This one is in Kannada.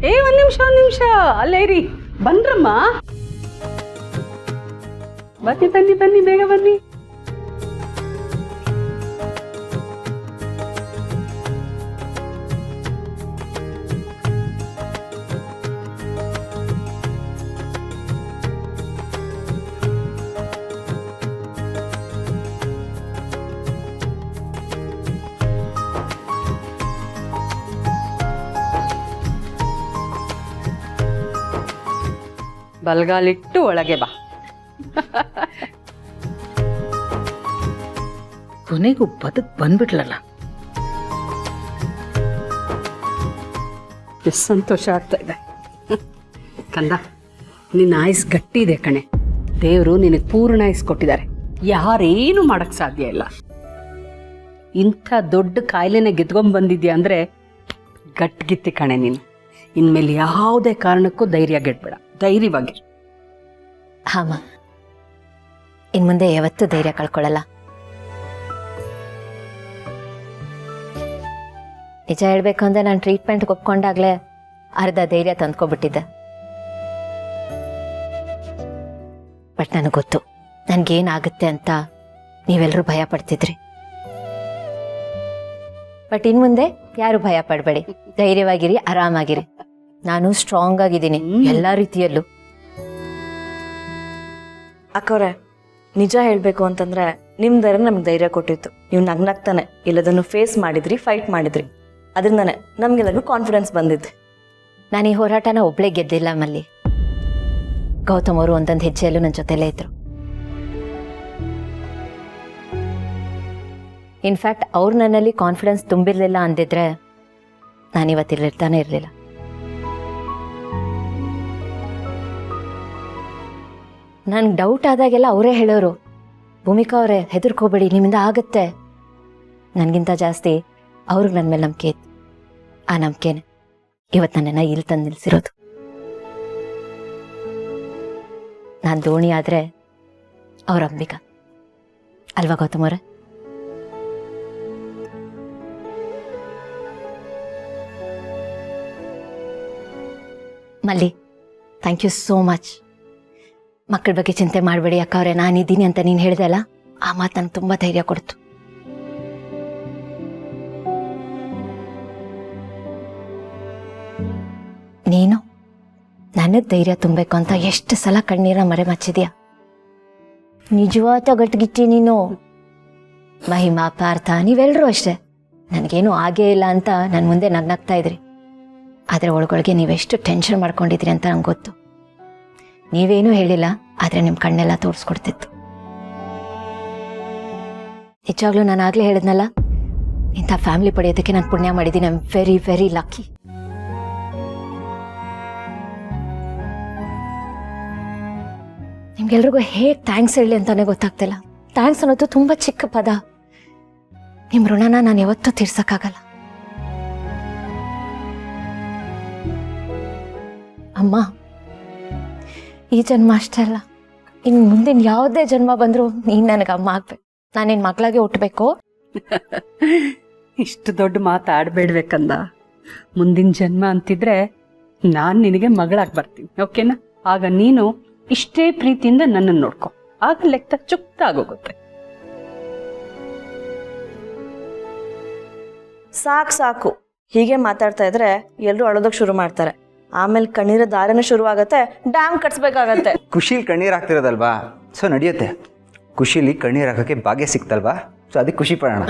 ಒಂದ್ ನಿಮಿಷ ಅಲ್ಲೇ ಇರಿ. ಬಂದ್ರಮ್ಮ? ಬನ್ನಿ ಬೇಗ ಬನ್ನಿ. ಬಲ್ಗಾಲಿಟ್ಟು ಒಳಗೆ ಬಾ. ಕೊನೆಗೂ ಬದುಕ್ ಬಂದ್ಬಿಟ್ಲಲ್ಲ. ಎಷ್ಟು ಸಂತೋಷ ಆಗ್ತಾ ಇದೆ ಕಂದ. ನಿನ್ನ ಆಯುಸ್ ಗಟ್ಟಿ ಇದೆ ಕಣೆ. ದೇವರು ನಿನಗೆ ಪೂರ್ಣ ಆಯುಸ್ ಕೊಟ್ಟಿದ್ದಾರೆ. ಯಾರೇನು ಮಾಡಕ್ ಸಾಧ್ಯ ಇಲ್ಲ. ಇಂಥ ದೊಡ್ಡ ಕಾಯಿಲೆನ ಗೆದ್ಕೊಂಡ್ ಬಂದಿದ್ಯಾ ಅಂದ್ರೆ ಗಟ್ಟಿಗಿತ್ತಿ ಕಣೆ ನೀನು. ಇನ್ಮೇಲೆ ಯಾವುದೇ ಕಾರಣಕ್ಕೂ ಧೈರ್ಯ ಗೆಡ್ಬೇಡ, ಧೈರ್ಯವಾಗಿ. ಹಾಮ, ಇನ್ ಮುಂದೆ ಯಾವತ್ತೂ ಧೈರ್ಯ ಕಳ್ಕೊಳ್ಳಲ್ಲ. ನಿಜ ಹೇಳ್ಬೇಕು ಅಂದ್ರೆ ನಾನು ಟ್ರೀಟ್ಮೆಂಟ್ಗೆ ಒಪ್ಕೊಂಡಾಗ್ಲೇ ಅರ್ಧ ಧೈರ್ಯ ತಂದ್ಕೊಬಿಟ್ಟಿದ್ದೆ. ಬಟ್ ನನಗೆ ಗೊತ್ತು ನನಗೇನಾಗುತ್ತೆ ಅಂತ ನೀವೆಲ್ಲರೂ ಭಯ ಪಡ್ತಿದ್ರಿ. ಬಟ್ ಇನ್ ಮುಂದೆ ಯಾರು ಭಯ ಪಡಬೇಡಿ, ಧೈರ್ಯವಾಗಿರಿ, ಆರಾಮಾಗಿರಿ. ನಾನು ಸ್ಟ್ರಾಂಗ್ ಆಗಿದ್ದೀನಿ ಎಲ್ಲ ರೀತಿಯಲ್ಲೂ. ಅಕ್ಕವ್ರೆ, ನಿಜ ಹೇಳಬೇಕು ಅಂತಂದ್ರೆ ನಿಮ್ಮ ಧೈರ್ಯ ನಮ್ಗೆ ಧೈರ್ಯ ಕೊಟ್ಟಿತ್ತು. ನೀವು ನಗ್ನಗ್ತಾನೆ ಎಲ್ಲದನ್ನು ಫೇಸ್ ಮಾಡಿದ್ರಿ, ಫೈಟ್ ಮಾಡಿದ್ರಿ. ಅದರಿಂದಾನೆ ನಮ್ಗೆಲ್ಲರಿಗೂ ಕಾನ್ಫಿಡೆನ್ಸ್ ಬಂದಿದ್ದೆ. ನಾನು ಈ ಹೋರಾಟನ ಒಬ್ಳೇ ಗೆದ್ದಿಲ್ಲ ಮಲ್ಲಿ. ಗೌತಮ್ ಅವರು ಒಂದೊಂದು ಹೆಜ್ಜೆಯಲ್ಲೂ ನನ್ನ ಜೊತೆಲೇ ಇದ್ರು. ಇನ್ಫ್ಯಾಕ್ಟ್ ಅವ್ರು ನನ್ನಲ್ಲಿ ಕಾನ್ಫಿಡೆನ್ಸ್ ತುಂಬಿರಲಿಲ್ಲ ಅಂದಿದ್ರೆ ನಾನಿವತ್ತಿರ್ತಾನೆ ಇರಲಿಲ್ಲ. ನನ್ಗೆ ಡೌಟ್ ಆದಾಗೆಲ್ಲ ಅವರೇ ಹೇಳೋರು, ಭೂಮಿಕಾ ಅವರೇ ಹೆದರ್ಕೋಬೇಡಿ, ನಿಮ್ಮಿಂದ ಆಗುತ್ತೆ. ನನಗಿಂತ ಜಾಸ್ತಿ ಅವ್ರಿಗೆ ನನ್ನ ಮೇಲೆ ನಂಬಿಕೆ ಇತ್ತು. ಆ ನಂಬಿಕೆನೆ ಇವತ್ತು ನನ್ನನ್ನು ಇಲ್ಲಿ ತಂದು ನಿಲ್ಲಿಸಿರೋದು. ನಾನು ದೋಣಿ ಆದರೆ ಅವ್ರ ಅಂಬಿಕಾ ಅಲ್ವಾ ಗೌತಮ್ ಅವರೇ? ಮಲ್ಲಿ, ಥ್ಯಾಂಕ್ ಯು ಸೋ ಮಚ್. ಮಕ್ಕಳ ಬಗ್ಗೆ ಚಿಂತೆ ಮಾಡಬೇಡಿ ಅಕ್ಕ ಅವರೇ, ನಾನಿದ್ದೀನಿ ಅಂತ ನೀನು ಹೇಳಿದೆ ಅಲ್ಲ, ಆ ಮಾತು ನನಗೆ ತುಂಬ ಧೈರ್ಯ ಕೊಡ್ತು. ನೀನು ನನಗೆ ಧೈರ್ಯ ತುಂಬಬೇಕು ಅಂತ ಎಷ್ಟು ಸಲ ಕಣ್ಣೀರ ಮರೆ ಮಚ್ಚಿದ್ಯಾ. ನಿಜವಾದ ಗಟ್ಟಿಗಿಟ್ಟಿ ನೀನು. ಮಹಿಮಾ, ಪಾರ್ಥ, ನೀವೆಲ್ಲರೂ ಅಷ್ಟೇ. ನನಗೇನು ಆಗೇ ಇಲ್ಲ ಅಂತ ನನ್ನ ಮುಂದೆ ನಗ್ನಾಗ್ತಾ ಇದ್ರಿ. ಆದರೆ ಒಳಗೊಳಗೆ ನೀವೆಷ್ಟು ಟೆನ್ಷನ್ ಮಾಡ್ಕೊಂಡಿದ್ರಿ ಅಂತ ನಂಗೆ ಗೊತ್ತು. ನೀವೇನೂ ಹೇಳಿಲ್ಲ, ಆದರೆ ನಿಮ್ಮ ಕಣ್ಣೆಲ್ಲ ತೋರಿಸ್ಕೊಡ್ತಿತ್ತು. ನಿಜವಾಗ್ಲೂ ನಾನು ಆಗಲೇ ಹೇಳಿದ್ನಲ್ಲ, ಇಂಥ ಫ್ಯಾಮಿಲಿ ಪಡೆಯೋದಕ್ಕೆ ನಾನು ಪುಣ್ಯ ಮಾಡಿದ್ದೀನಿ. I am very very lucky. ನಿಮ್ಗೆಲ್ರಿಗೂ ಹೇಗೆ ಥ್ಯಾಂಕ್ಸ್ ಹೇಳಲಿ ಅಂತಾನೆ ಗೊತ್ತಾಗ್ತಿಲ್ಲ. ಥ್ಯಾಂಕ್ಸ್ ಅನ್ನೋದು ತುಂಬ ಚಿಕ್ಕ ಪದ. ನಿಮ್ಮ ಋಣನ ನಾನು ಯಾವತ್ತೂ ತೀರ್ಸಕ್ಕಾಗಲ್ಲ. ಅಮ್ಮ, ಈ ಜನ್ಮ ಅಷ್ಟೇ ಅಲ್ಲ, ಇನ್ನು ಮುಂದಿನ ಯಾವುದೇ ಜನ್ಮ ಬಂದರೂ ನೀನು ನನಗೆ ಅಮ್ಮ ಆಗ್ಬೇಕು. ನಾನಿನ್ ಮಕ್ಕಳಾಗೆ ಹುಟ್ಟಬೇಕು. ಇಷ್ಟು ದೊಡ್ಡ ಮಾತಾಡಬೇಡ್ಬೇಕಂದ. ಮುಂದಿನ ಜನ್ಮ ಅಂತಿದ್ರೆ ನಾನು ನಿನಗೆ ಮಗಳಾಗಿ ಬರ್ತೀನಿ, ಓಕೆನಾ? ಆಗ ನೀನು ಇಷ್ಟೇ ಪ್ರೀತಿಯಿಂದ ನನ್ನನ್ನು ನೋಡ್ಕೊ. ಆಗ ಲೆಕ್ಕ ಚುಕ್ತ ಆಗೋಗುತ್ತೆ. ಸಾಕು ಹೀಗೆ ಮಾತಾಡ್ತಾ ಇದ್ರೆ ಎಲ್ಲರೂ ಅಳೋದಕ್ಕೆ ಶುರು ಮಾಡ್ತಾರೆ. ಆಮೇಲೆ ಕಣ್ಣೀರ ದಾರನೇ ಶುರು ಆಗತ್ತೆ, ಡ್ಯಾಮ್ ಕಟ್ಸ್ಬೇಕಾಗತ್ತೆ. ಖುಷಿಲಿ ಕಣ್ಣೀರು ಹಾಕ್ತಿರೋದಲ್ವಾ, ಸೊ ನಡೆಯುತ್ತೆ. ಖುಷಿಲಿ ಕಣ್ಣೀರು ಹಾಕೋಕ್ಕೆ ಭಾಗ್ಯ ಸಿಕ್ತಲ್ವಾ, ಸೊ ಅದಕ್ಕೆ ಖುಷಿ ಪಡೋಣ.